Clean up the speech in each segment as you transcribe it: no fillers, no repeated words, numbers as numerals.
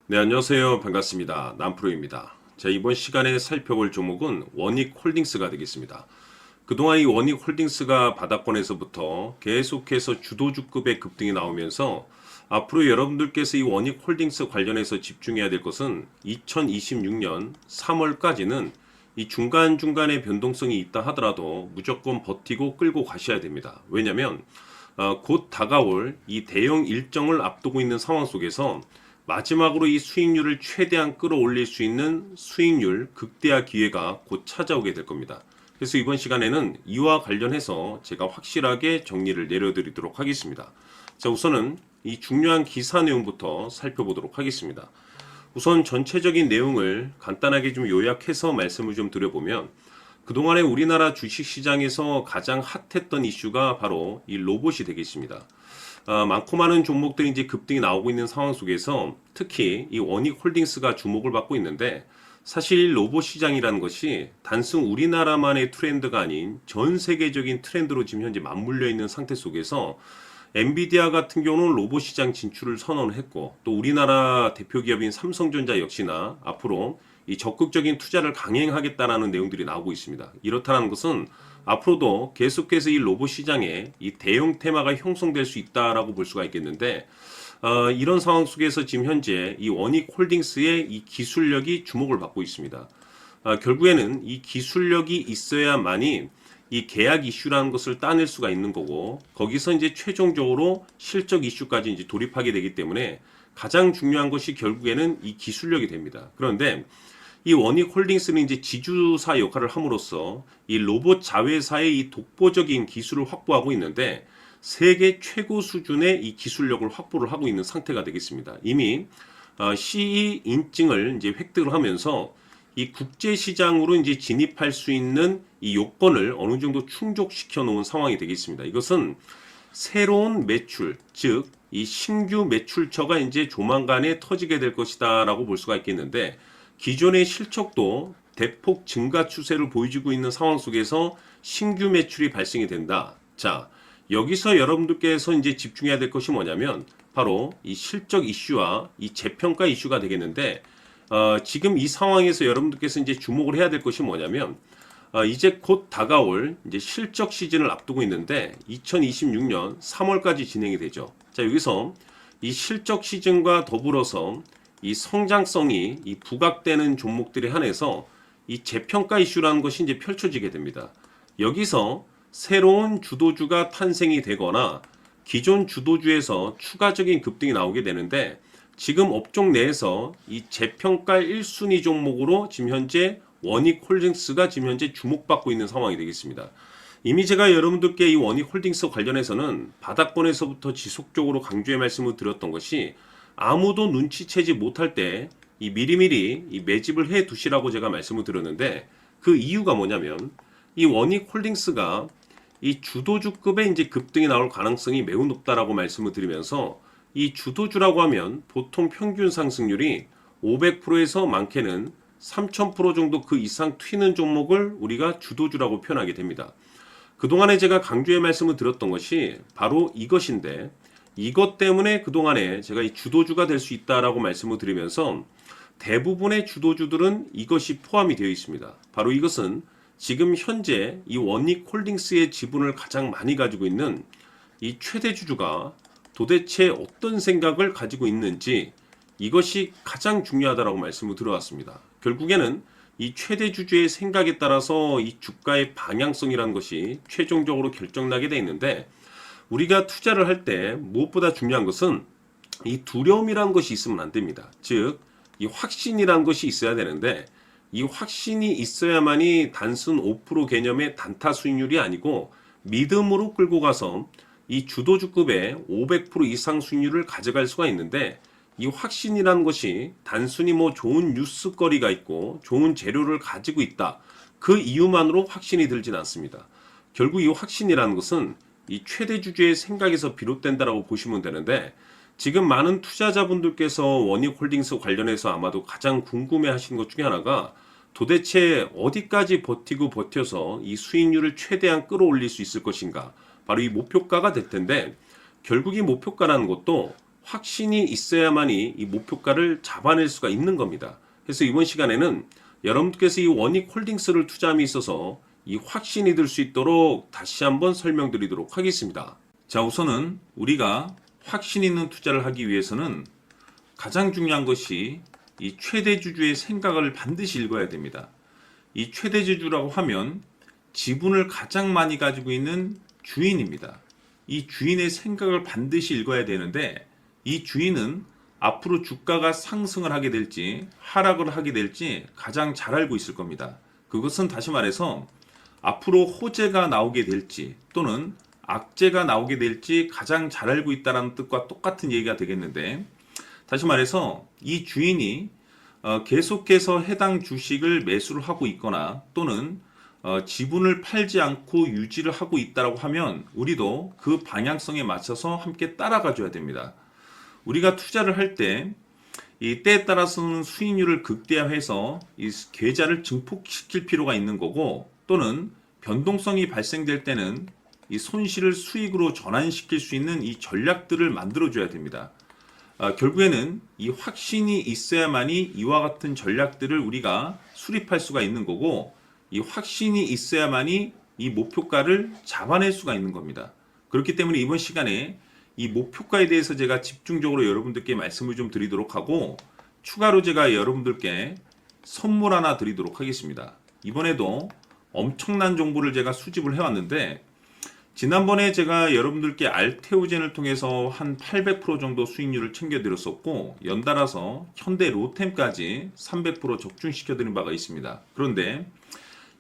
네, 안녕하세요. 반갑습니다. 남프로입니다. 자, 이번 시간에 살펴볼 종목은 원익홀딩스가 되겠습니다. 그동안 이 원익홀딩스가 바닥권에서부터 계속해서 주도주급의 급등이 나오면서 앞으로 여러분들께서 이 원익홀딩스 관련해서 집중해야 될 것은 2026년 3월까지는 이 중간중간에 변동성이 있다 하더라도 무조건 버티고 끌고 가셔야 됩니다. 왜냐하면 곧 다가올 이 대형 일정을 앞두고 있는 상황 속에서 마지막으로 이 수익률을 최대한 끌어올릴 수 있는 수익률 극대화 기회가 곧 찾아오게 될 겁니다. 그래서 이번 시간에는 이와 관련해서 제가 확실하게 정리를 내려드리도록 하겠습니다. 자, 우선은 이 중요한 기사 내용부터 살펴보도록 하겠습니다. 우선 전체적인 내용을 간단하게 좀 요약해서 말씀을 좀 드려보면, 그동안에 우리나라 주식시장에서 가장 핫했던 이슈가 바로 이 로봇이 되겠습니다. 많고 많은 종목들이 이제 급등이 나오고 있는 상황 속에서 특히 이 원익홀딩스가 주목을 받고 있는데, 사실 로봇 시장이라는 것이 단순 우리나라만의 트렌드가 아닌 전 세계적인 트렌드로 지금 현재 맞물려 있는 상태 속에서 엔비디아 같은 경우는 로봇 시장 진출을 선언했고, 또 우리나라 대표 기업인 삼성전자 역시나 앞으로 이 적극적인 투자를 강행하겠다라는 내용들이 나오고 있습니다. 이렇다는 것은 앞으로도 계속해서 이 로봇 시장에 이 대형 테마가 형성될 수 있다라고 볼 수가 있겠는데, 이런 상황 속에서 지금 현재 이 원익홀딩스의 이 기술력이 주목을 받고 있습니다. 결국에는 이 기술력이 있어야만이 이 계약 이슈라는 것을 따낼 수가 있는 거고, 거기서 이제 최종적으로 실적 이슈까지 이제 돌입하게 되기 때문에 가장 중요한 것이 결국에는 이 기술력이 됩니다. 그런데 이 원익홀딩스는 이제 지주사 역할을 함으로써 이 로봇 자회사의 이 독보적인 기술을 확보하고 있는데, 세계 최고 수준의 이 기술력을 확보를 하고 있는 상태가 되겠습니다. 이미 CE 인증을 이제 획득을 하면서 이 국제 시장으로 이제 진입할 수 있는 이 요건을 어느 정도 충족시켜 놓은 상황이 되겠습니다. 이것은 새로운 매출, 즉 이 신규 매출처가 이제 조만간에 터지게 될 것이다라고 볼 수가 있겠는데, 기존의 실적도 대폭 증가 추세를 보여주고 있는 상황 속에서 신규 매출이 발생이 된다. 자, 여기서 여러분들께서 이제 집중해야 될 것이 뭐냐면 바로 이 실적 이슈와 이 재평가 이슈가 되겠는데, 지금 이 상황에서 여러분들께서 이제 주목을 해야 될 것이 뭐냐면, 이제 곧 다가올 이제 실적 시즌을 앞두고 있는데 2026년 3월까지 진행이 되죠. 자, 여기서 이 실적 시즌과 더불어서 이 성장성이 이 부각되는 종목들에 한해서 이 재평가 이슈라는 것이 이제 펼쳐지게 됩니다. 여기서 새로운 주도주가 탄생이 되거나 기존 주도주에서 추가적인 급등이 나오게 되는데, 지금 업종 내에서 이 재평가 1순위 종목으로 지금 현재 원익홀딩스가 지금 현재 주목받고 있는 상황이 되겠습니다. 이미 제가 여러분들께 이 원익홀딩스 관련해서는 바닥권에서부터 지속적으로 강조의 말씀을 드렸던 것이, 아무도 눈치채지 못할 때 이 미리미리 이 매집을 해 두시라고 제가 말씀을 드렸는데, 그 이유가 뭐냐면 이 원익홀딩스가 이 주도주급의 이제 급등이 나올 가능성이 매우 높다라고 말씀을 드리면서, 이 주도주라고 하면 보통 평균 상승률이 500%에서 많게는 3000% 정도 그 이상 튀는 종목을 우리가 주도주라고 표현하게 됩니다. 그동안에 제가 강조의 말씀을 드렸던 것이 바로 이것인데, 이것 때문에 그동안에 제가 이 주도주가 될 수 있다라고 말씀을 드리면서 대부분의 주도주들은 이것이 포함이 되어 있습니다. 바로 이것은 지금 현재 이 원익홀딩스의 지분을 가장 많이 가지고 있는 이 최대 주주가 도대체 어떤 생각을 가지고 있는지, 이것이 가장 중요하다라고 말씀을 드려왔습니다. 결국에는 이 최대 주주의 생각에 따라서 이 주가의 방향성이라는 것이 최종적으로 결정나게 돼 있는데, 우리가 투자를 할 때 무엇보다 중요한 것은 이 두려움이라는 것이 있으면 안 됩니다. 즉, 이 확신이라는 것이 있어야 되는데, 이 확신이 있어야만이 단순 5% 개념의 단타 수익률이 아니고 믿음으로 끌고 가서 이 주도주급의 500% 이상 수익률을 가져갈 수가 있는데, 이 확신이라는 것이 단순히 뭐 좋은 뉴스거리가 있고 좋은 재료를 가지고 있다, 그 이유만으로 확신이 들진 않습니다. 결국 이 확신이라는 것은 이 최대 주주의 생각에서 비롯된다라고 보시면 되는데, 지금 많은 투자자분들께서 원익홀딩스 관련해서 아마도 가장 궁금해 하시는 것 중에 하나가, 도대체 어디까지 버티고 버텨서 이 수익률을 최대한 끌어올릴 수 있을 것인가, 바로 이 목표가가 될 텐데, 결국 이 목표가라는 것도 확신이 있어야만이 이 목표가를 잡아낼 수가 있는 겁니다. 그래서 이번 시간에는 여러분께서 이 원익홀딩스를 투자함에 있어서 이 확신이 들 수 있도록 다시 한번 설명드리도록 하겠습니다. 자, 우선은 우리가 확신 있는 투자를 하기 위해서는 가장 중요한 것이 이 최대주주의 생각을 반드시 읽어야 됩니다. 이 최대주주라고 하면 지분을 가장 많이 가지고 있는 주인입니다. 이 주인의 생각을 반드시 읽어야 되는데 이 주인은 앞으로 주가가 상승을 하게 될지 하락을 하게 될지 가장 잘 알고 있을 겁니다. 그것은 다시 말해서 앞으로 호재가 나오게 될지 또는 악재가 나오게 될지 가장 잘 알고 있다는 뜻과 똑같은 얘기가 되겠는데, 다시 말해서 이 주인이 계속해서 해당 주식을 매수를 하고 있거나 또는 지분을 팔지 않고 유지를 하고 있다고 하면 우리도 그 방향성에 맞춰서 함께 따라가 줘야 됩니다. 우리가 투자를 할 때 이 때에 따라서는 수익률을 극대화해서 이 계좌를 증폭시킬 필요가 있는 거고, 또는 변동성이 발생될 때는 이 손실을 수익으로 전환시킬 수 있는 이 전략들을 만들어 줘야 됩니다. 결국에는 이 확신이 있어야만이 이와 같은 전략들을 우리가 수립할 수가 있는 거고, 이 확신이 있어야만이 이 목표가를 잡아낼 수가 있는 겁니다. 그렇기 때문에 이번 시간에 이 목표가에 대해서 제가 집중적으로 여러분들께 말씀을 좀 드리도록 하고, 추가로 제가 여러분들께 선물 하나 드리도록 하겠습니다. 이번에도 엄청난 정보를 제가 수집을 해왔는데, 지난번에 제가 여러분들께 알테오젠을 통해서 한 800% 정도 수익률을 챙겨드렸었고, 연달아서 현대 로템까지 300% 적중시켜드린 바가 있습니다. 그런데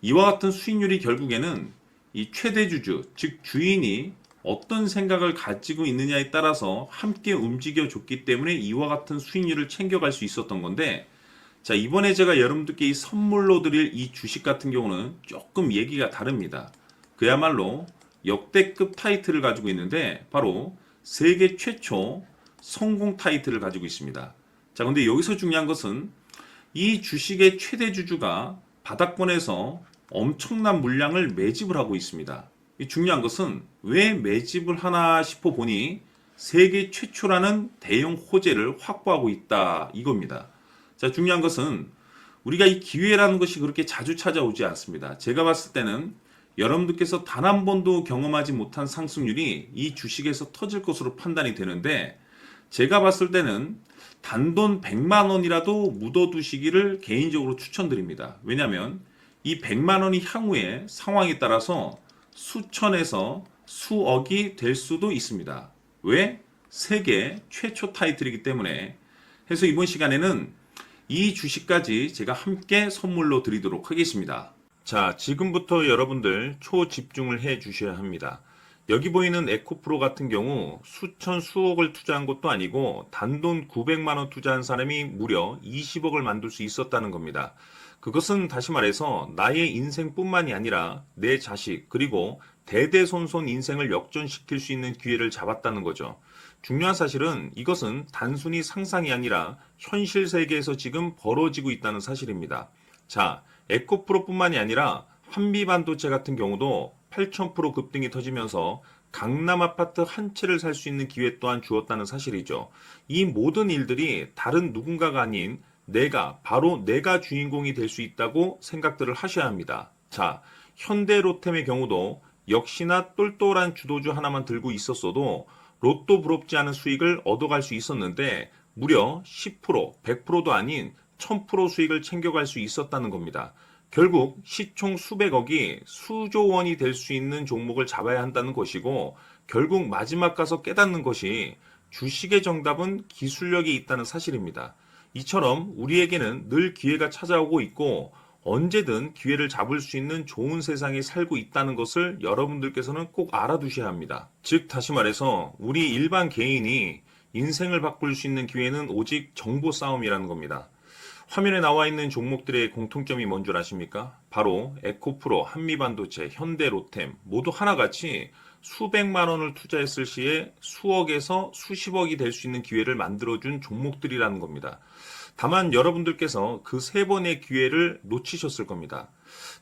이와 같은 수익률이 결국에는 이 최대주주, 즉 주인이 어떤 생각을 가지고 있느냐에 따라서 함께 움직여 줬기 때문에 이와 같은 수익률을 챙겨갈 수 있었던 건데, 자, 이번에 제가 여러분들께 이 선물로 드릴 이 주식 같은 경우는 조금 얘기가 다릅니다. 그야말로 역대급 타이틀을 가지고 있는데 바로 세계 최초 성공 타이틀을 가지고 있습니다. 자, 근데 여기서 중요한 것은 이 주식의 최대주주가 바닥권에서 엄청난 물량을 매집을 하고 있습니다. 이 중요한 것은 왜 매집을 하나 싶어 보니 세계 최초라는 대형 호재를 확보하고 있다, 이겁니다. 자, 중요한 것은 우리가 이 기회라는 것이 그렇게 자주 찾아오지 않습니다. 제가 봤을 때는 여러분들께서 단 한 번도 경험하지 못한 상승률이 이 주식에서 터질 것으로 판단이 되는데, 제가 봤을 때는 단돈 100만 원이라도 묻어두시기를 개인적으로 추천드립니다. 왜냐하면 이 100만 원이 향후에 상황에 따라서 수천에서 수억이 될 수도 있습니다. 왜? 세계 최초 타이틀이기 때문에. 해서 이번 시간에는 이 주식까지 제가 함께 선물로 드리도록 하겠습니다. 자, 지금부터 여러분들 초집중을 해 주셔야 합니다. 여기 보이는 에코프로 같은 경우 수천 수억을 투자한 것도 아니고 단돈 900만 원 투자한 사람이 무려 20억을 만들 수 있었다는 겁니다. 그것은 다시 말해서 나의 인생뿐만이 아니라 내 자식 그리고 대대손손 인생을 역전시킬 수 있는 기회를 잡았다는 거죠. 중요한 사실은 이것은 단순히 상상이 아니라 현실 세계에서 지금 벌어지고 있다는 사실입니다. 자, 에코프로뿐만이 아니라 한미반도체 같은 경우도 8,000% 급등이 터지면서 강남 아파트 한 채를 살 수 있는 기회 또한 주었다는 사실이죠. 이 모든 일들이 다른 누군가가 아닌 바로 내가 주인공이 될 수 있다고 생각들을 하셔야 합니다. 자, 현대로템의 경우도 역시나 똘똘한 주도주 하나만 들고 있었어도 로또 부럽지 않은 수익을 얻어갈 수 있었는데 무려 10%, 100%도 아닌 1000% 수익을 챙겨갈 수 있었다는 겁니다. 결국 시총 수백억이 수조 원이 될 수 있는 종목을 잡아야 한다는 것이고, 결국 마지막 가서 깨닫는 것이 주식의 정답은 기술력이 있다는 사실입니다. 이처럼 우리에게는 늘 기회가 찾아오고 있고 언제든 기회를 잡을 수 있는 좋은 세상에 살고 있다는 것을 여러분들께서는 꼭 알아두셔야 합니다. 즉 다시 말해서 우리 일반 개인이 인생을 바꿀 수 있는 기회는 오직 정보 싸움이라는 겁니다. 화면에 나와 있는 종목들의 공통점이 뭔 줄 아십니까? 바로 에코프로, 한미반도체, 현대로템 모두 하나같이 수백만 원을 투자했을 시에 수억에서 수십억이 될 수 있는 기회를 만들어준 종목들이라는 겁니다. 다만 여러분들께서 그 세 번의 기회를 놓치셨을 겁니다.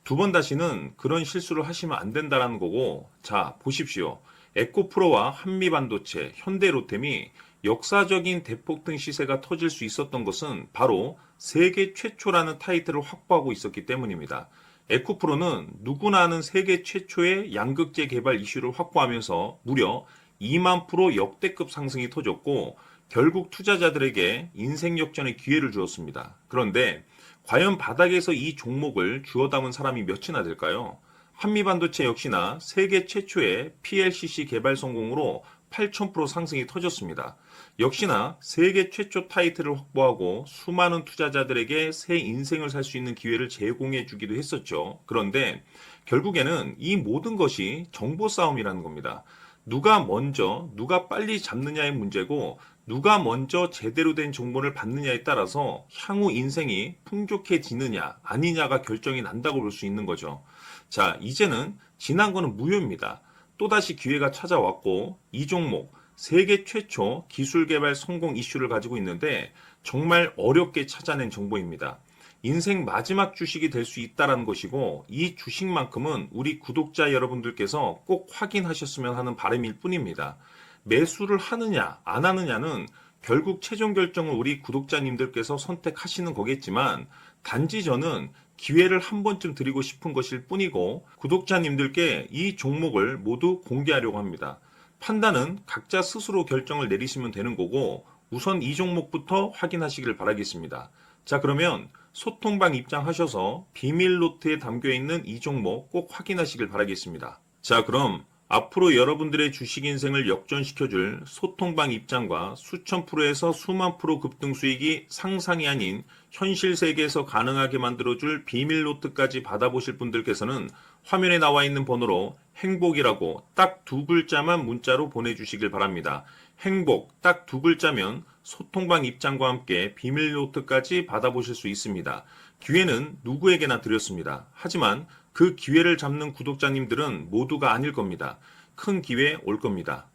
두 번 다시는 그런 실수를 하시면 안 된다는 거고, 자, 보십시오. 에코프로와 한미반도체, 현대로템이 역사적인 대폭등 시세가 터질 수 있었던 것은 바로 세계 최초라는 타이틀을 확보하고 있었기 때문입니다. 에코프로는 누구나 아는 세계 최초의 양극재 개발 이슈를 확보하면서 무려 2만 프로 역대급 상승이 터졌고 결국 투자자들에게 인생 역전의 기회를 주었습니다. 그런데 과연 바닥에서 이 종목을 주워 담은 사람이 몇이나 될까요? 한미반도체 역시나 세계 최초의 PLCC 개발 성공으로 8,000% 상승이 터졌습니다. 역시나 세계 최초 타이틀을 확보하고 수많은 투자자들에게 새 인생을 살 수 있는 기회를 제공해 주기도 했었죠. 그런데 결국에는 이 모든 것이 정보 싸움이라는 겁니다. 누가 먼저, 누가 빨리 잡느냐의 문제고, 누가 먼저 제대로 된 정보를 받느냐에 따라서 향후 인생이 풍족해지느냐, 아니냐가 결정이 난다고 볼 수 있는 거죠. 자, 이제는 지난 거는 무효입니다. 또다시 기회가 찾아왔고, 이 종목, 세계 최초 기술 개발 성공 이슈를 가지고 있는데, 정말 어렵게 찾아낸 정보입니다. 인생 마지막 주식이 될 수 있다는 것이고, 이 주식만큼은 우리 구독자 여러분들께서 꼭 확인하셨으면 하는 바람일 뿐입니다. 매수를 하느냐, 안 하느냐는 결국 최종 결정을 우리 구독자님들께서 선택하시는 거겠지만, 단지 저는 기회를 한 번쯤 드리고 싶은 것일 뿐이고, 구독자님들께 이 종목을 모두 공개하려고 합니다. 판단은 각자 스스로 결정을 내리시면 되는 거고, 우선 이 종목부터 확인하시길 바라겠습니다. 자, 그러면 소통방 입장하셔서 비밀 노트에 담겨 있는 이 종목 꼭 확인하시길 바라겠습니다. 자, 그럼 앞으로 여러분들의 주식 인생을 역전시켜줄 소통방 입장과 수천 프로에서 수만 프로 급등 수익이 상상이 아닌 현실 세계에서 가능하게 만들어줄 비밀 노트까지 받아보실 분들께서는 화면에 나와 있는 번호로 행복이라고 딱 두 글자만 문자로 보내주시길 바랍니다. 행복 딱 두 글자면 소통방 입장과 함께 비밀 노트까지 받아보실 수 있습니다. 기회는 누구에게나 드렸습니다. 하지만 그 기회를 잡는 구독자님들은 모두가 아닐 겁니다. 큰 기회 올 겁니다.